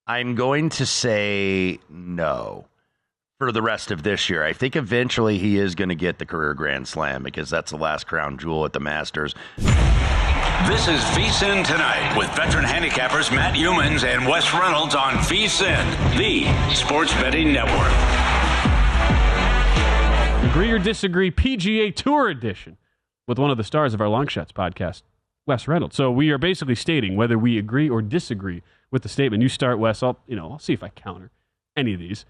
I'm going to say no for the rest of this year. I think eventually he is going to get the career Grand Slam because that's the last crown jewel at the Masters. This is VSiN Tonight with veteran handicappers Matt Humans and Wes Reynolds on VSiN, the sports betting network. Agree or disagree, PGA Tour edition with one of the stars of our Long Shots podcast, Wes Reynolds. So we are basically stating whether we agree or disagree with the statement. You start, Wes. I'll see if I counter any of these.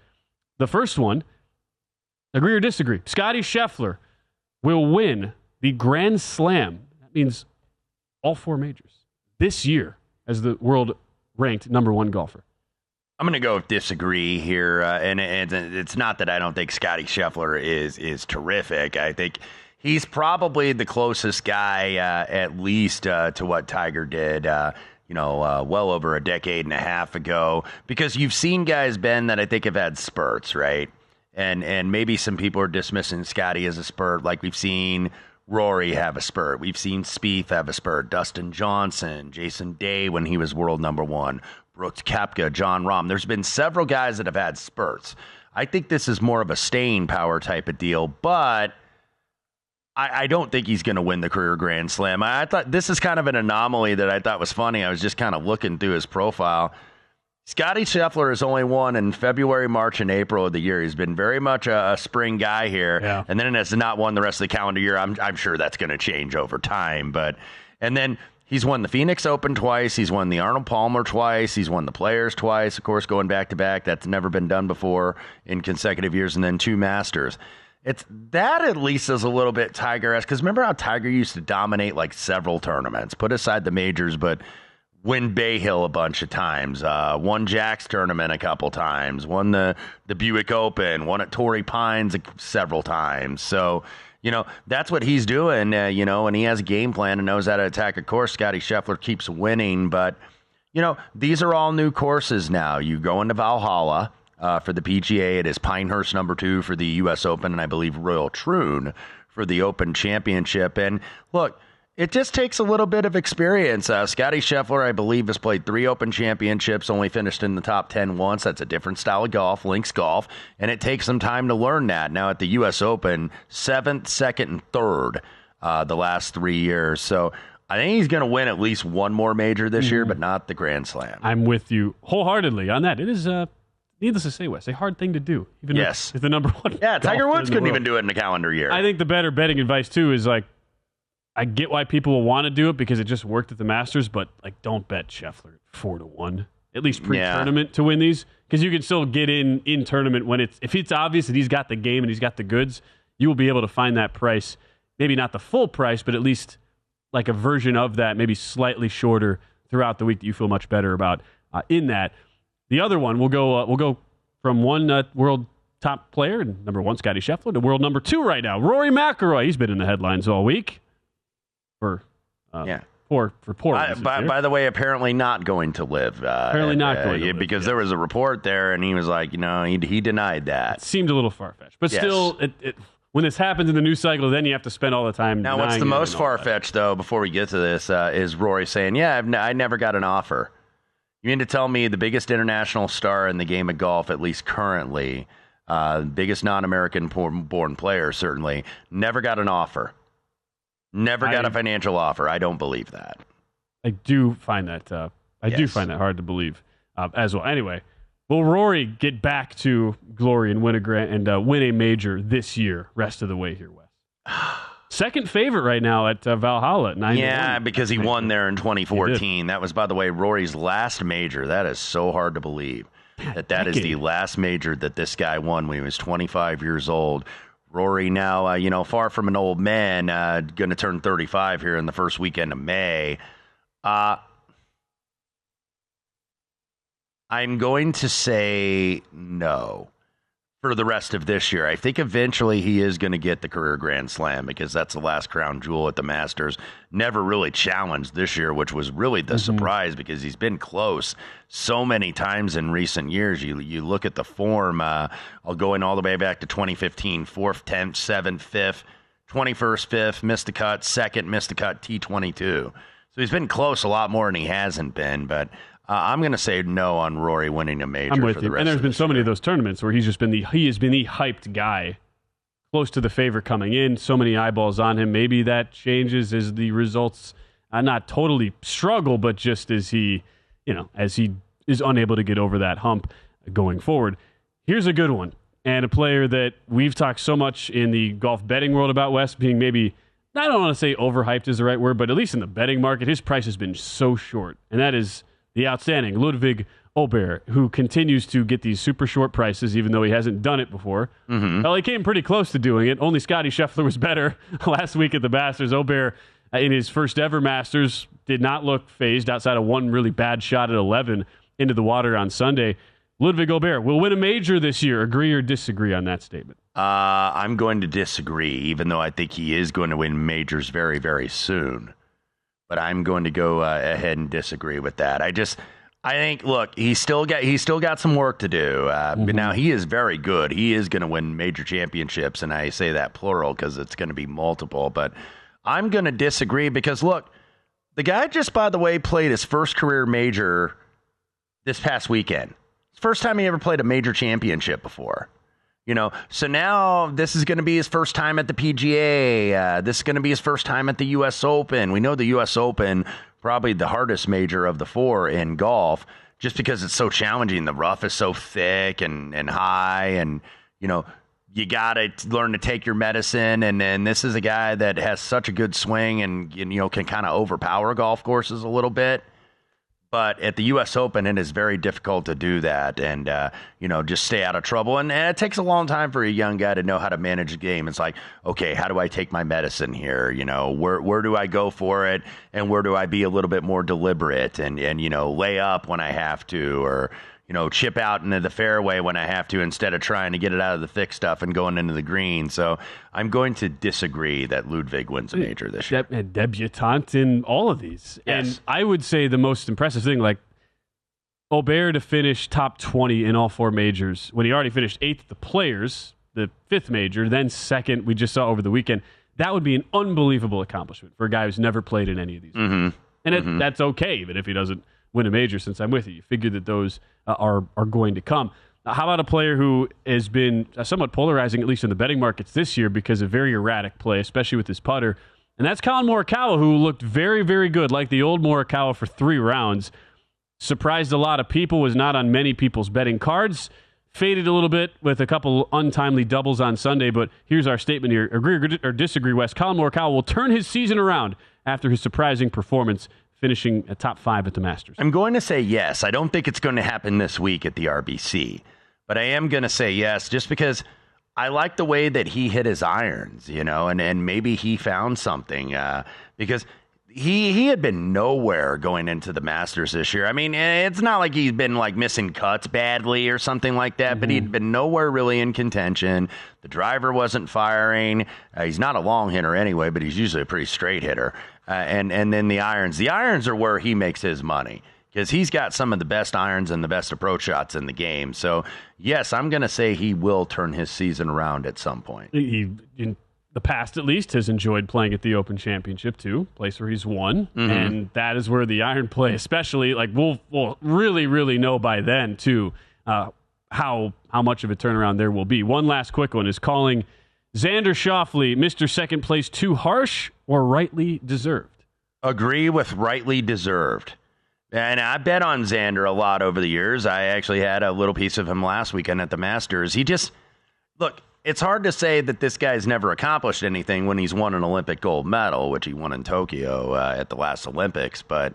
The first one, agree or disagree. Scottie Scheffler will win the Grand Slam. That means all four majors this year as the world-ranked number one golfer. I'm going to go with disagree here, and it's not that I don't think Scottie Scheffler is terrific. I think he's probably the closest guy, at least to what Tiger did, well over a decade and a half ago. Because you've seen guys, Ben, that I think have had spurts, right? And maybe some people are dismissing Scottie as a spurt, like we've seen Rory have a spurt. We've seen Spieth have a spurt. Dustin Johnson, Jason Day when he was world number one, Brooks Koepka, Jon Rahm. There's been several guys that have had spurts. I think this is more of a staying power type of deal, but I don't think he's going to win the career Grand Slam. I thought this is kind of an anomaly that I thought was funny. I was just kind of looking through his profile. Scottie Scheffler has only won in February, March, and April of the year. He's been very much a spring guy here, and then has not won the rest of the calendar year. I'm sure that's going to change over time. And then he's won the Phoenix Open twice. He's won the Arnold Palmer twice. He's won the Players twice, of course, going back-to-back. That's never been done before in consecutive years, and then two Masters. That at least is a little bit Tiger-esque, because remember how Tiger used to dominate like several tournaments, put aside the majors, but win Bay Hill a bunch of times, won Jack's tournament a couple times, won the Buick Open, won at Torrey Pines several times. So, that's what he's doing, and he has a game plan and knows how to attack a course. Scottie Scheffler keeps winning, but, these are all new courses now. You go into Valhalla for the PGA. It is Pinehurst number 2 for the U.S. Open, and I believe Royal Troon for the Open Championship. And look, it just takes a little bit of experience. Scottie Scheffler, I believe, has played 3 Open Championships, only finished in the top 10 once. That's a different style of golf, links golf, and it takes some time to learn that. Now at the U.S. Open, 7th, 2nd, and 3rd the last 3 years. So I think he's going to win at least one more major this year, but not the Grand Slam. I'm with you wholeheartedly on that. It is, needless to say, Wes, a hard thing to do. Even yes. if the number one. Yeah, Tiger Woods couldn't even do it in a calendar year. I think the better betting advice, too, is like, I get why people will want to do it because it just worked at the Masters, but don't bet Scheffler 4-1, at least pre-tournament to win these, because you can still get in tournament when if it's obvious that he's got the game and he's got the goods, you will be able to find that price, maybe not the full price, but at least like a version of that, maybe slightly shorter throughout the week that you feel much better about in that. The other one, we'll go from one world top player, number 1, Scottie Scheffler, to world number 2 right now, Rory McIlroy. He's been in the headlines all week. For poor by the way, apparently not going to live. Apparently not going to live, because there was a report there, and he was like, he denied that. It seemed a little far-fetched, but still, when this happens in the news cycle, then you have to spend all the time. Now, what's the most far-fetched, though, before we get to this, is Rory saying, I never got an offer. You mean to tell me the biggest international star in the game of golf, at least currently, biggest non-American born player, certainly, never got an offer? Never got a financial offer. I don't believe that. I do find that hard to believe as well. Anyway, will Rory get back to glory and win a major this year? Rest of the way here, Wes. Second favorite right now at Valhalla at 9-1. Yeah, because he won there in 2014. That was, by the way, Rory's last major. That is so hard to believe that is the last major that this guy won when he was 25 years old. Rory now, far from an old man, going to turn 35 here in the first weekend of May. I'm going to say no for the rest of this year. I think eventually he is going to get the career Grand Slam because that's the last crown jewel at the Masters. Never really challenged this year, which was really the surprise because he's been close so many times in recent years. You look at the form, I'll go in all the way back to 2015, 4th, 10th, 7th, 5th, 21st, 5th, missed the cut, 2nd, missed the cut, T22. So he's been close a lot more than he hasn't been, but I'm going to say no on Rory winning a major I'm with for the you. rest And there's of been this so many year. of those tournaments where he has been the hyped guy, close to the favorite coming in, so many eyeballs on him. Maybe that changes as the results not totally struggle, but just as he is unable to get over that hump going forward. Here's a good one, and a player that we've talked so much in the golf betting world about, Wes, being maybe, I don't want to say overhyped is the right word, but at least in the betting market, his price has been so short, and that is the outstanding Ludvig Aberg, who continues to get these super short prices, even though he hasn't done it before. Mm-hmm. Well, he came pretty close to doing it. Only Scottie Scheffler was better last week at the Masters. Aberg, in his first ever Masters, did not look phased outside of one really bad shot at 11 into the water on Sunday. Ludvig Aberg will win a major this year. Agree or disagree on that statement? I'm going to disagree, even though I think he is going to win majors very, very soon. But I'm going to go ahead and disagree with that. I think, look, he's still got some work to do. But now he is very good. He is going to win major championships, and I say that plural because it's going to be multiple. But I'm going to disagree because, look, the guy just, by the way, played his first career major this past weekend. It's the first time he ever played a major championship before. So now this is going to be his first time at the PGA. This is going to be his first time at the U.S. Open. We know the U.S. Open, probably the hardest major of the four in golf, just because it's so challenging. The rough is so thick and high, and, you got to learn to take your medicine. And then this is a guy that has such a good swing and, can kind of overpower golf courses a little bit. But at the U.S. Open, it is very difficult to do that and, just stay out of trouble. And it takes a long time for a young guy to know how to manage the game. It's like, okay, how do I take my medicine here? Where do I go for it? And where do I be a little bit more deliberate and lay up when I have to, or, chip out into the fairway when I have to, instead of trying to get it out of the thick stuff and going into the green. So I'm going to disagree that Ludvig wins a major this year. Debutant in all of these. Yes. And I would say the most impressive thing, like Aberg to finish top 20 in all four majors when he already finished 8th at the Players, the 5th major, then 2nd, we just saw over the weekend. That would be an unbelievable accomplishment for a guy who's never played in any of these. Mm-hmm. And that's okay, even if he doesn't win a major, since I'm with you. You figure that those are going to come. How about a player who has been somewhat polarizing, at least in the betting markets this year, because of very erratic play, especially with his putter? And that's Collin Morikawa, who looked very, very good, like the old Morikawa for 3 rounds. Surprised a lot of people, was not on many people's betting cards. Faded a little bit with a couple untimely doubles on Sunday, but here's our statement here. Agree or disagree, Wes? Collin Morikawa will turn his season around after his surprising performance, finishing a top 5 at the Masters. I'm going to say yes. I don't think it's going to happen this week at the RBC, but I am going to say yes, just because I like the way that he hit his irons, and maybe he found something because he had been nowhere going into the Masters this year. I mean, it's not like he's been like missing cuts badly or something like that, but he'd been nowhere really in contention. The driver wasn't firing. He's not a long hitter anyway, but he's usually a pretty straight hitter. And then the irons are where he makes his money, because he's got some of the best irons and the best approach shots in the game. So, yes, I'm going to say he will turn his season around at some point. He, in the past at least, has enjoyed playing at the Open Championship too, place where he's won. Mm-hmm. And that is where the iron play, especially, like we'll really, really know by then too how much of a turnaround there will be. One last quick one is calling Xander Schauffele Mr. Second Place too harsh or rightly deserved? Agree with rightly deserved. And I bet on Xander a lot over the years. I actually had a little piece of him last weekend at the Masters. Look, it's hard to say that this guy's never accomplished anything when he's won an Olympic gold medal, which he won in Tokyo at the last Olympics, but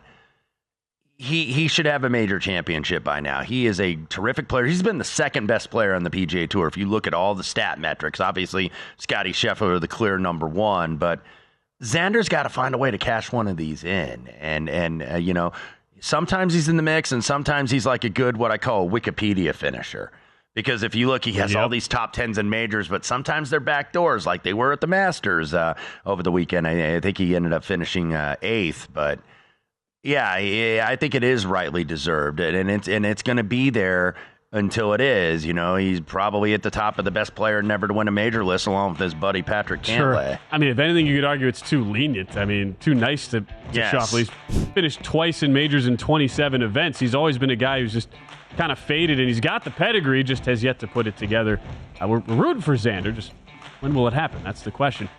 he should have a major championship by now. He is a terrific player. He's been the second best player on the PGA Tour if you look at all the stat metrics. Obviously, Scottie Scheffler, the clear number 1, but Xander's got to find a way to cash one of these in. And sometimes he's in the mix, and sometimes he's like a good, what I call a Wikipedia finisher. Because if you look, he has all these top 10s and majors, but sometimes they're back doors like they were at the Masters over the weekend. I think he ended up finishing 8th, but yeah, I think it is rightly deserved, and it's going to be there until it is. He's probably at the top of the best player never to win a major list, along with his buddy Patrick Cantlay. Sure. I mean, if anything, you could argue it's too lenient. I mean, too nice to Schauffele. He's finished twice in majors in 27 events. He's always been a guy who's just kind of faded, and he's got the pedigree, just has yet to put it together. We're rooting for Xander. Just when will it happen? That's the question.